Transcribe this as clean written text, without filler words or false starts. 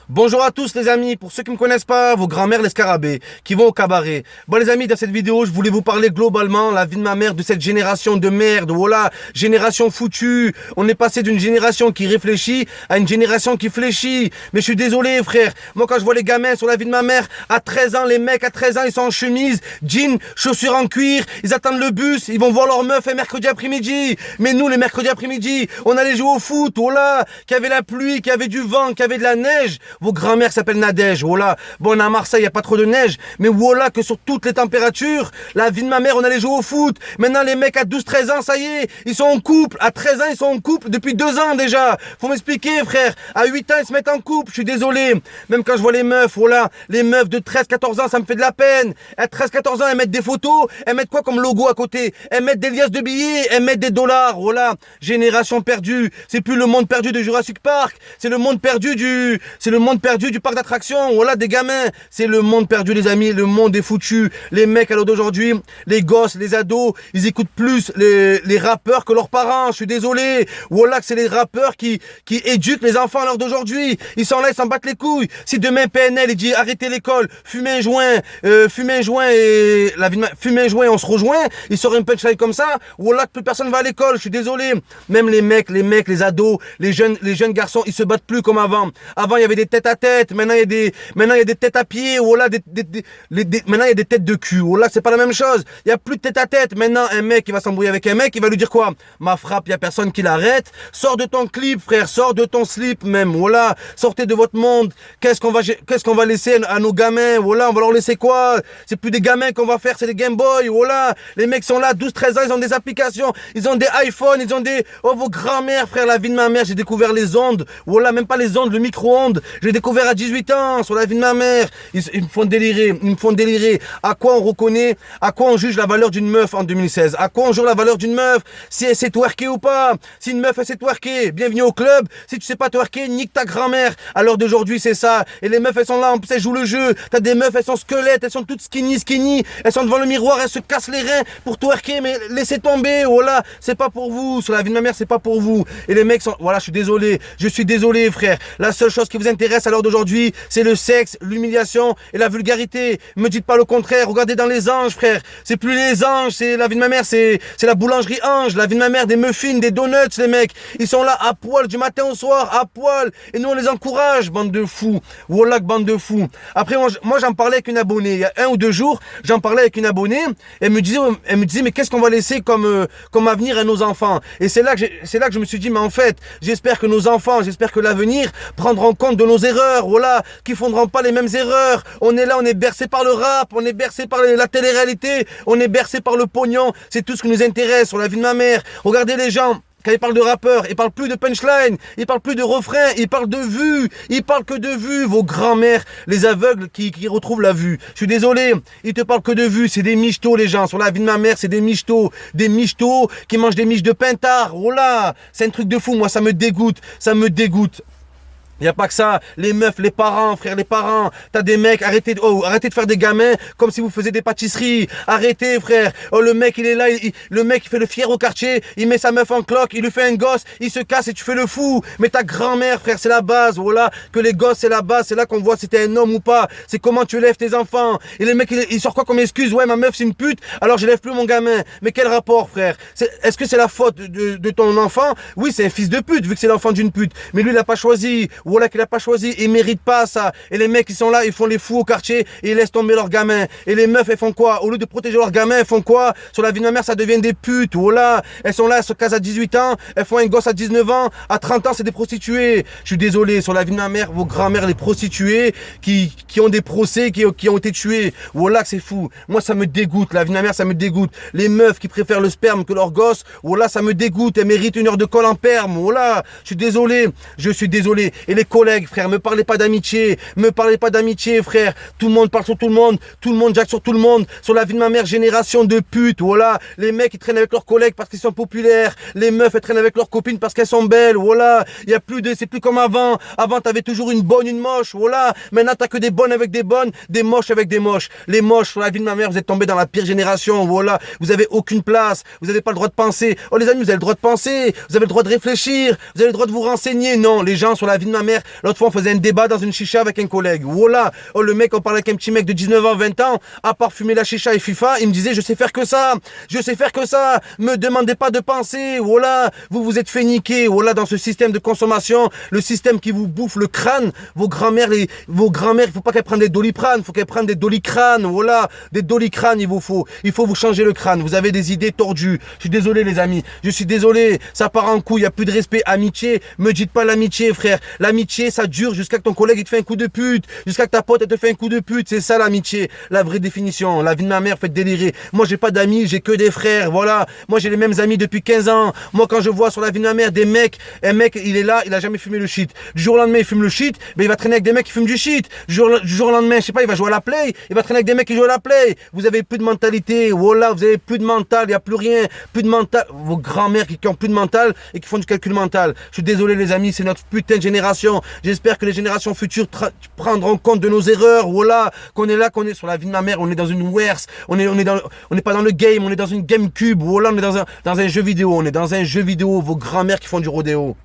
Bonjour à tous les amis, pour ceux qui ne me connaissent pas, vos grands-mères les scarabées, qui vont au cabaret. Bon les amis, dans cette vidéo, je voulais vous parler globalement, la vie de ma mère, de cette génération de merde, voilà, génération foutue. On est passé d'une génération qui réfléchit à une génération qui fléchit. Mais je suis désolé frère, moi quand je vois les gamins sur la vie de ma mère, à 13 ans, les mecs à 13 ans, ils sont en chemise, jeans, chaussures en cuir, ils attendent le bus, ils vont voir leur meuf un mercredi après-midi. Mais nous, les mercredis après-midi, on allait jouer au foot, voilà, qu'il y avait la pluie, qu'il y avait du vent, qu'il y avait de la neige. Vos grand-mères s'appellent Nadège, voilà. Bon, on est à Marseille, il n'y a pas trop de neige, mais voilà que sur toutes les températures, la vie de ma mère, on allait jouer au foot. Maintenant, les mecs à 12-13 ans, ça y est, ils sont en couple. À 13 ans, ils sont en couple depuis 2 ans déjà. Faut m'expliquer, frère. À 8 ans, ils se mettent en couple, je suis désolé. Même quand je vois les meufs, voilà, les meufs de 13-14 ans, ça me fait de la peine. À 13-14 ans, elles mettent des photos, elles mettent quoi comme logo à côté? Elles mettent des liasses de billets, elles mettent des dollars, voilà. Génération perdue. C'est plus le monde perdu de Jurassic Park, c'est le monde perdu du parc d'attractions, voilà, des gamins. C'est le monde perdu, les amis, le monde est foutu. Les mecs à l'heure d'aujourd'hui, les gosses, les ados, ils écoutent plus les rappeurs que leurs parents, je suis désolé. Voilà que c'est les rappeurs qui éduquent les enfants à l'heure d'aujourd'hui. Ils sont là, ils s'en battent les couilles. Si demain PNL, il dit arrêtez l'école, fumez un joint et fumez un joint, on se rejoint, il sort un punchline comme ça, voilà que plus personne va à l'école, je suis désolé. Même les mecs, les ados, les jeunes garçons, ils se battent plus comme avant. Avant, il y avait des têtes à tête, maintenant il y a des têtes à pied, voilà, maintenant il y a des têtes de cul, voilà, c'est pas la même chose. Il y a plus de tête à tête. Maintenant, un mec, il va s'embrouiller avec un mec, il va lui dire quoi? Ma frappe, il y a personne qui l'arrête. Sors de ton clip, frère, sors de ton slip même, voilà. Sortez de votre monde. Qu'est-ce qu'on va laisser à nos gamins? Voilà, on va leur laisser quoi? C'est plus des gamins qu'on va faire, c'est des Game Boy, voilà. Les mecs sont là, 12-13 ans, ils ont des applications, ils ont des iPhones, ils ont des... Oh, vos grands-mères, frère, la vie de ma mère, j'ai découvert les ondes, voilà, même pas les ondes, le micro-ondes, j'ai découvert à 18 ans, sur la vie de ma mère. Ils me font délirer, À quoi on reconnaît, à quoi on juge la valeur d'une meuf en 2016? À quoi on juge la valeur d'une meuf? Si elle sait twerker ou pas? Si une meuf, elle sait twerker, bienvenue au club. Si tu sais pas twerker, nique ta grand-mère. À l'heure d'aujourd'hui, c'est ça. Et les meufs, elles sont là, en plus, elles jouent le jeu. T'as des meufs, elles sont squelettes, elles sont toutes skinny. Elles sont devant le miroir, elles se cassent les reins pour twerker, mais laissez tomber, voilà. C'est pas pour vous. Sur la vie de ma mère, c'est pas pour vous. Et les mecs sont, voilà, je suis désolé, frère. La seule chose qui vous intéresse à l'heure d'aujourd'hui, c'est le sexe, l'humiliation et la vulgarité. Me dites pas le contraire. Regardez dans les anges, frère. C'est plus les anges, c'est la vie de ma mère, c'est la boulangerie Ange. La vie de ma mère, des muffins, des donuts, les mecs. Ils sont là à poil du matin au soir, à poil. Et nous, on les encourage, bande de fous. Voilà que bande de fous. Après, moi, j'en parlais avec une abonnée. Il y a 1 ou 2 jours, j'en parlais avec une abonnée. Elle me disait, mais qu'est-ce qu'on va laisser comme avenir à nos enfants? Et c'est là que je me suis dit, mais en fait, j'espère que nos enfants, j'espère que l'avenir prendront compte de nos erreurs, voilà, qu'ils feront pas les mêmes erreurs. On est là, on est bercé par le rap, on est bercé par la télé-réalité, on est bercé par le pognon. C'est tout ce qui nous intéresse sur la vie de ma mère. Regardez les gens. Quand ils parlent de rappeurs, ils parlent plus de punchline, ils parlent plus de refrain, ils parlent de vues, ils parlent que de vues. Vos grands-mères, les aveugles qui retrouvent la vue. Je suis désolé, ils te parlent que de vues, c'est des michetots les gens. Sur la vie de ma mère, c'est des michetots qui mangent des miches de pintard. Oh là, c'est un truc de fou, moi ça me dégoûte. Il n'y a pas que ça, les meufs, les parents, frère, les parents, t'as des mecs, arrêtez de faire des gamins comme si vous faisiez des pâtisseries, arrêtez frère, oh le mec il est là, le mec il fait le fier au quartier, il met sa meuf en cloque, il lui fait un gosse, il se casse et tu fais le fou, mais ta grand-mère frère c'est la base, voilà, que les gosses c'est la base, c'est là qu'on voit si t'es un homme ou pas, c'est comment tu élèves tes enfants, et le mec il sort quoi comme excuse, ouais ma meuf c'est une pute, alors j'élève plus mon gamin, mais quel rapport frère, est-ce que c'est la faute de ton enfant? Oui c'est un fils de pute vu que c'est l'enfant d'une pute, mais lui il a pas choisi, voilà qu'il a pas choisi, il mérite pas ça. Et les mecs ils sont là, ils font les fous au quartier et ils laissent tomber leurs gamins. Et les meufs elles font quoi? Au lieu de protéger leurs gamins, elles font quoi? Sur la vie de ma mère ça devient des putes. Voilà, elles sont là, elles se casent à 18 ans, elles font un gosse à 19 ans, à 30 ans c'est des prostituées. Je suis désolé, sur la vie de ma mère, vos grand-mères les prostituées qui ont des procès, qui ont été tuées. Voilà que c'est fou. Moi ça me dégoûte, la vie de ma mère ça me dégoûte. Les meufs qui préfèrent le sperme que leur gosse, voilà ça me dégoûte. Elles méritent 1 heure de colle en perme. Voilà, je suis désolé. Et les collègues, frère, me parlez pas d'amitié, frère. Tout le monde parle sur tout le monde jacque sur tout le monde. Sur la vie de ma mère, génération de putes, voilà. Les mecs, ils traînent avec leurs collègues parce qu'ils sont populaires. Les meufs, elles traînent avec leurs copines parce qu'elles sont belles, voilà. C'est plus comme avant. Avant, t'avais toujours une bonne, une moche, voilà. Maintenant, t'as que des bonnes avec des bonnes, des moches avec des moches. Les moches, sur la vie de ma mère, vous êtes tombés dans la pire génération, voilà. Vous avez aucune place, vous avez pas le droit de penser. Oh, les amis, vous avez le droit de penser, vous avez le droit de réfléchir, vous avez le droit de vous renseigner. Non, les gens, sur la vie de ma grand-mère. L'autre fois, on faisait un débat dans une chicha avec un collègue. Voilà. Oh, le mec, on parlait avec un petit mec de 19 ans, 20 ans, à part fumer la chicha et FIFA, il me disait, je sais faire que ça. Je sais faire que ça. Me demandez pas de penser. Voilà. Vous vous êtes fait niquer. Voilà, dans ce système de consommation, le système qui vous bouffe le crâne. Vos grand-mères, il faut pas qu'elles prennent des doliprane, faut qu'elles prennent des dolicrânes. Voilà. Des dolicrânes, il vous faut. Il faut vous changer le crâne. Vous avez des idées tordues. Je suis désolé, les amis. Je suis désolé. Ça part en couille. Il n'y a plus de respect. Amitié. Me dites pas l'amitié, frère. L'amitié, ça dure jusqu'à que ton collègue, il te fait un coup de pute. Jusqu'à que ta pote, elle te fait un coup de pute. C'est ça, l'amitié. La vraie définition. La vie de ma mère fait délirer. Moi, j'ai pas d'amis. J'ai que des frères. Voilà. Moi, j'ai les mêmes amis depuis 15 ans. Moi, quand je vois sur la vie de ma mère des mecs, un mec, il est là, il a jamais fumé le shit. Du jour au lendemain, il fume le shit. Ben, il va traîner avec des mecs qui fument du shit. Du jour au lendemain, je sais pas, il va jouer à la play. Il va traîner avec des mecs qui jouent à la play. Vous avez plus de mentalité. Voilà. Vous avez plus de mental. Il y a plus rien. Plus de mental. Vos grands-mères qui ont plus de mental et qui font du calcul mental. Je suis désolé, les amis. C'est notre putain de génération. J'espère que les générations futures prendront compte de nos erreurs. Voilà. Qu'on est là, qu'on est sur la vie de ma mère. On est dans une Wers. On n'est pas dans le game. On est dans une GameCube. Voilà. On est dans un jeu vidéo. On est dans un jeu vidéo. Vos grands-mères qui font du rodéo.